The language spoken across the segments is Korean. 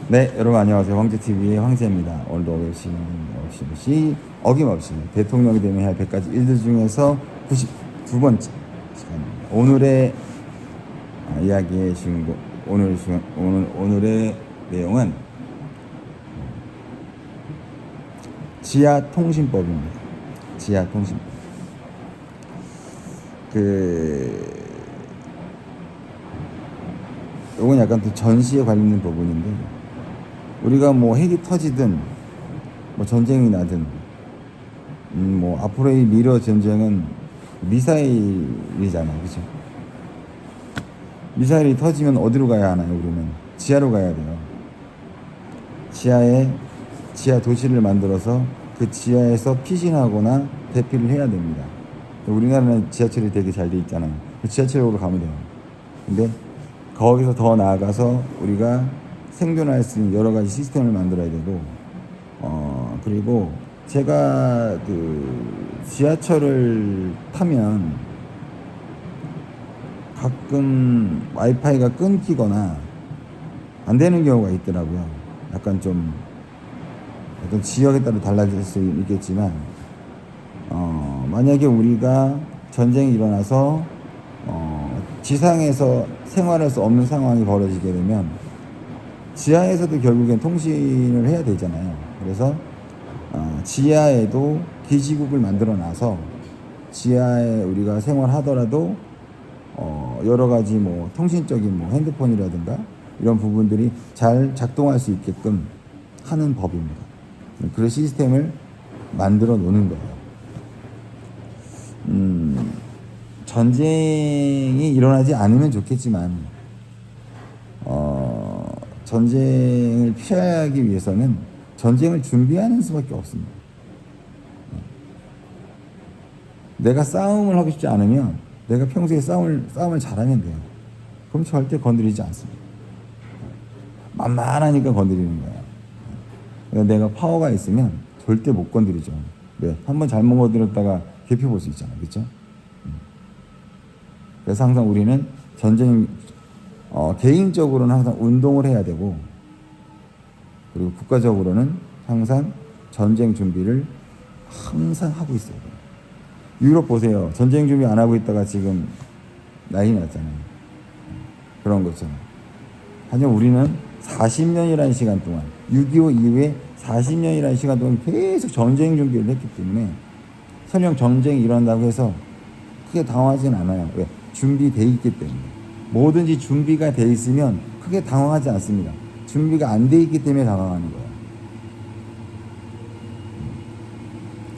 네, 여러분 안녕하세요. 황제TV의 황제입니다. 오늘도 어김없이 대통령이 되면 할 100가지 일들 중에서 92번째 시간입니다. 오늘의 이야기의 주인공, 오늘의 내용은 지하통신법입니다. 지하통신법. 이건 약간 또 전시에 관련된 부분인데, 우리가 뭐 핵이 터지든 뭐 전쟁이 나든 뭐 앞으로의 미래 전쟁은 미사일이잖아요, 그죠? 미사일이 터지면 어디로 가야 하나요? 우리는 지하로 가야 돼요. 지하 도시를 만들어서 그 지하에서 피신하거나 대피를 해야 됩니다. 우리나라는 지하철이 되게 잘 돼 있잖아요. 지하철로 가면 돼요. 근데 거기서 더 나아가서 우리가 생존할 수 있는 여러 가지 시스템을 만들어야 되고, 그리고 제가 지하철을 타면 가끔 와이파이가 끊기거나 안 되는 경우가 있더라고요. 약간 좀 어떤 지역에 따라 달라질 수 있겠지만, 만약에 우리가 전쟁이 일어나서 지상에서 생활할 수 없는 상황이 벌어지게 되면 지하에서도 결국엔 통신을 해야 되잖아요. 그래서 지하에도 기지국을 만들어 놔서 지하에 우리가 생활하더라도 여러 가지 뭐 통신적인 뭐 핸드폰이라든가 이런 부분들이 잘 작동할 수 있게끔 하는 법입니다. 그런 시스템을 만들어 놓는 거예요. 전쟁이 일어나지 않으면 좋겠지만, 전쟁을 피하기 위해서는 전쟁을 준비하는 수밖에 없습니다. 내가 싸움을 하고 싶지 않으면 내가 평소에 싸움을 잘하면 돼요. 그럼 절대 건드리지 않습니다. 만만하니까 건드리는 거예요. 그러니까 내가 파워가 있으면 절대 못 건드리죠. 왜? 한번 잘못 건드렸다가 개표 볼 수 있잖아요. 그렇죠? 그래서 항상 우리는 개인적으로는 항상 운동을 해야 되고, 그리고 국가적으로는 항상 전쟁 준비를 항상 하고 있어야 돼요. 유럽 보세요. 전쟁 준비 안 하고 있다가 지금 난리 났잖아요. 그런 것처럼. 하지만 우리는 40년이라는 시간 동안, 6.25 이후에 40년이라는 시간 동안 계속 전쟁 준비를 했기 때문에 설령 전쟁이 일어난다고 해서 크게 당황하지는 않아요. 왜? 준비돼 있기 때문에. 뭐든지 준비가 돼 있으면 크게 당황하지 않습니다. 준비가 안 돼 있기 때문에 당황하는 거예요.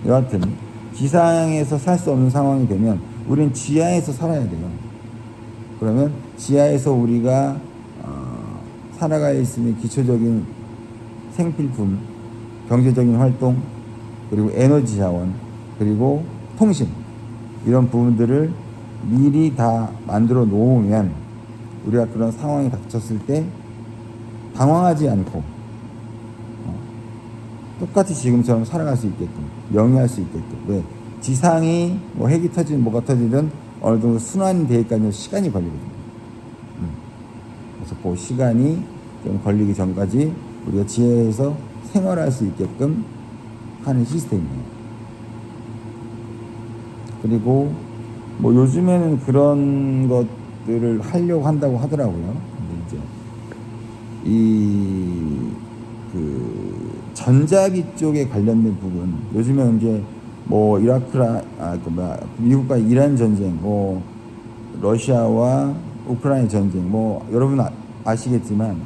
여하튼 지상에서 살 수 없는 상황이 되면 우리는 지하에서 살아야 돼요. 그러면 지하에서 우리가 살아갈 수 있는 기초적인 생필품, 경제적인 활동, 그리고 에너지 자원, 그리고 통신, 이런 부분들을 미리 다 만들어 놓으면 우리가 그런 상황이 닥쳤을 때 당황하지 않고 똑같이 지금처럼 살아갈 수 있게끔, 영위할 수 있게끔. 왜? 지상이 뭐 핵이 터지든 뭐가 터지든 어느 정도 순환이 되기까지 시간이 걸리거든요. 그래서 그 시간이 좀 걸리기 전까지 우리가 지하에서 생활할 수 있게끔 하는 시스템이에요. 그리고 뭐 요즘에는 그런 것들을 하려고 한다고 하더라고요. 근데 이제 전자기 쪽에 관련된 부분, 요즘에 이제 뭐 미국과 이란 전쟁, 뭐 러시아와 우크라이나 전쟁, 뭐 여러분 아시겠지만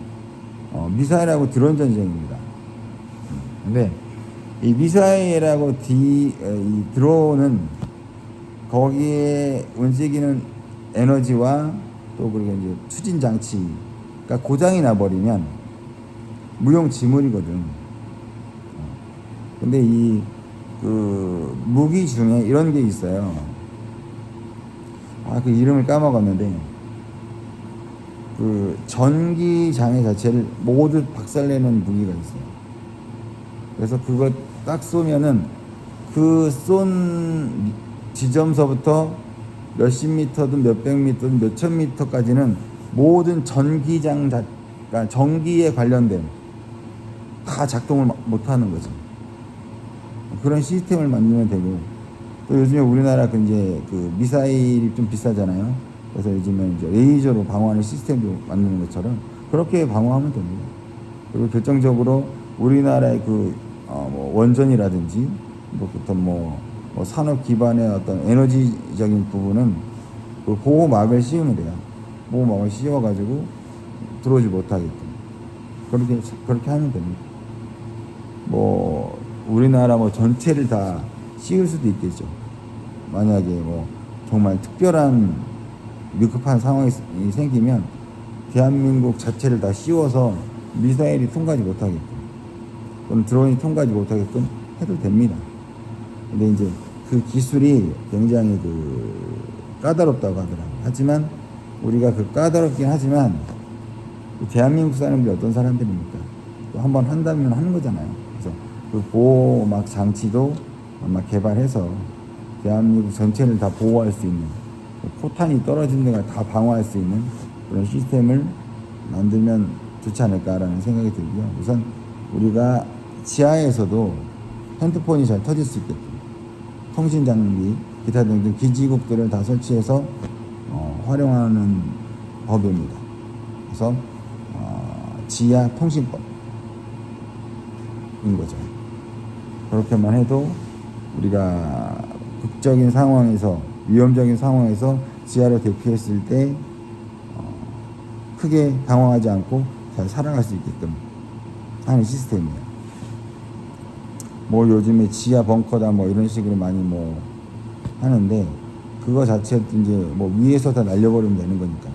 미사일하고 드론 전쟁입니다. 근데 이 미사일하고 이 드론은 거기에 움직이는 에너지와 또 그리고 이제 추진 장치가 고장이 나버리면 무용지물이거든. 근데 무기 중에 이런 게 있어요. 그 이름을 까먹었는데, 전기 장애 자체를 모두 박살내는 무기가 있어요. 그래서 그걸 딱 쏘면은 그 쏜 지점서부터 몇십 미터든 몇백 미터든 몇천 미터까지는 모든 그러니까 전기에 관련된 다 작동을 못하는 거죠. 그런 시스템을 만들면 되고, 또 요즘에 우리나라 그 미사일이 좀 비싸잖아요. 그래서 요즘에 이제 레이저로 방어하는 시스템도 만드는 것처럼 그렇게 방어하면 됩니다. 그리고 결정적으로 우리나라의 뭐 원전이라든지 뭐 산업 기반의 어떤 에너지적인 부분은 그 보호막을 씌우면 돼요. 보호막을 씌워가지고 들어오지 못하게끔 그렇게 하면 됩니다. 뭐 우리나라 뭐 전체를 다 씌울 수도 있겠죠. 만약에 뭐 정말 특별한 위급한 상황이 생기면 대한민국 자체를 다 씌워서 미사일이 통과하지 못하게끔 또는 드론이 통과하지 못하게끔 해도 됩니다. 근데 이제 그 기술이 굉장히 까다롭다고 하더라고요. 하지만 우리가 까다롭긴 하지만 대한민국 사람들이 어떤 사람들입니까? 또 한번 한다면 하는 거잖아요. 그래서 그 보호막 장치도 아마 개발해서 대한민국 전체를 다 보호할 수 있는, 포탄이 떨어지는 데가 다 방어할 수 있는 그런 시스템을 만들면 좋지 않을까라는 생각이 들고요. 우선 우리가 지하에서도 핸드폰이 잘 터질 수 있게끔 통신 장비, 기타 등등 기지국들을 다 설치해서 활용하는 법입니다. 그래서 지하 통신법인 거죠. 그렇게만 해도 우리가 극적인 상황에서, 위험적인 상황에서 지하로 대피했을 때 크게 당황하지 않고 잘 살아갈 수 있게끔 하는 시스템이에요. 뭐 요즘에 지하 벙커다 뭐 이런 식으로 많이 뭐 하는데, 그거 자체도 이제 뭐 위에서 다 날려버리면 되는 거니까.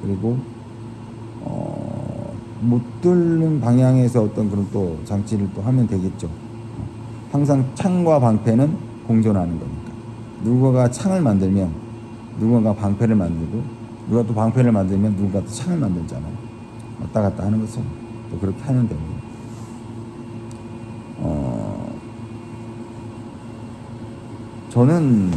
그리고 못 뚫는 방향에서 어떤 그런 또 장치를 또 하면 되겠죠. 항상 창과 방패는 공존하는 거니까. 누군가가 창을 만들면 누군가가 방패를 만들고, 누가 또 방패를 만들면 누군가 또 창을 만들잖아요. 왔다 갔다 하는 것처럼 또 그렇게 하면 됩니다. 저는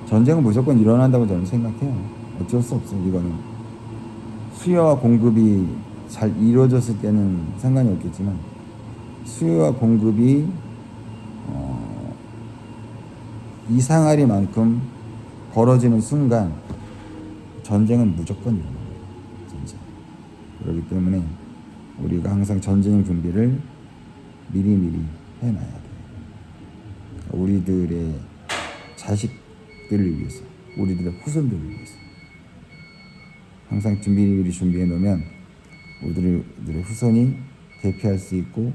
전쟁은 무조건 일어난다고 저는 생각해요. 어쩔 수 없어요. 이거는 수요와 공급이 잘 이루어졌을 때는 상관이 없겠지만, 수요와 공급이 이상하리만큼 벌어지는 순간 전쟁은 무조건 일어납니다. 전쟁. 그렇기 때문에 우리가 항상 전쟁 준비를 미리미리 해놔야 돼요. 우리들의 자식들을 위해서, 우리들의 후손들을 위해서 항상 미리 준비해 놓으면 우리들의 후손이 대피할 수 있고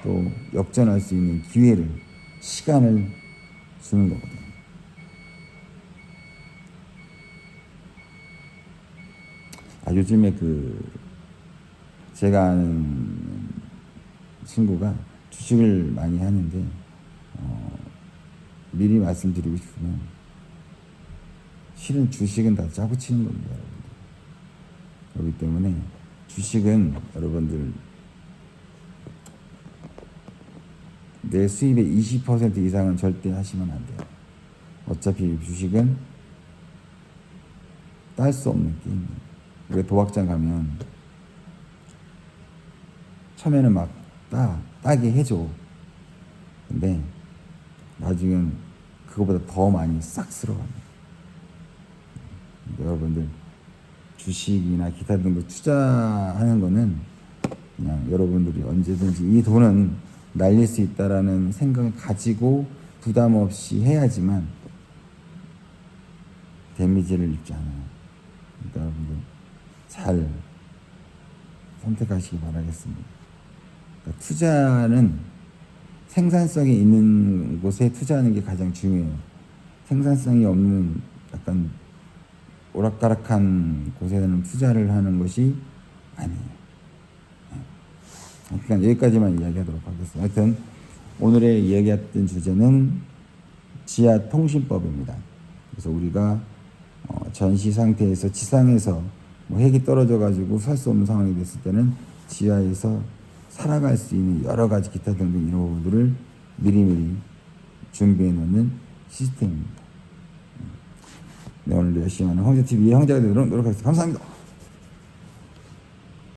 또 역전할 수 있는 기회를, 시간을 주는 거거든요. 요즘에 제가 아는 친구가 주식을 많이 하는데 미리 말씀드리고 싶으면, 실은 주식은 다 짜고 치는 겁니다, 여러분들. 그렇기 때문에 주식은 여러분들 내 수입의 20% 이상은 절대 하시면 안 돼요. 어차피 주식은 딸 수 없는 게임이에요. 우리가 도박장 가면 처음에는 막 따게 해줘. 근데 나중엔 그거보다 더 많이 싹 쓸어갑니다. 여러분들 주식이나 기타 등등 투자하는 거는 그냥 여러분들이 언제든지 이 돈은 날릴 수 있다라는 생각을 가지고 부담 없이 해야지만 데미지를 입지 않아요. 그러니까 여러분들 잘 선택하시기 바라겠습니다. 그러니까 투자는 생산성이 있는 곳에 투자하는 게 가장 중요해요. 생산성이 없는 약간 오락가락한 곳에는 투자를 하는 것이 아니에요. 그러니까 여기까지만 이야기하도록 하겠습니다. 하여튼 오늘의 이야기했던 주제는 지하 통신법입니다. 그래서 우리가 전시 상태에서 지상에서 뭐 핵이 떨어져 가지고 살 수 없는 상황이 됐을 때는 지하에서 살아갈 수 있는 여러 가지 기타 등등 이런 부분들을 미리미리 준비해 놓는 시스템입니다. 네, 오늘도 열심히 하는 황제TV의 황제가 되도록 노력하겠습니다. 감사합니다.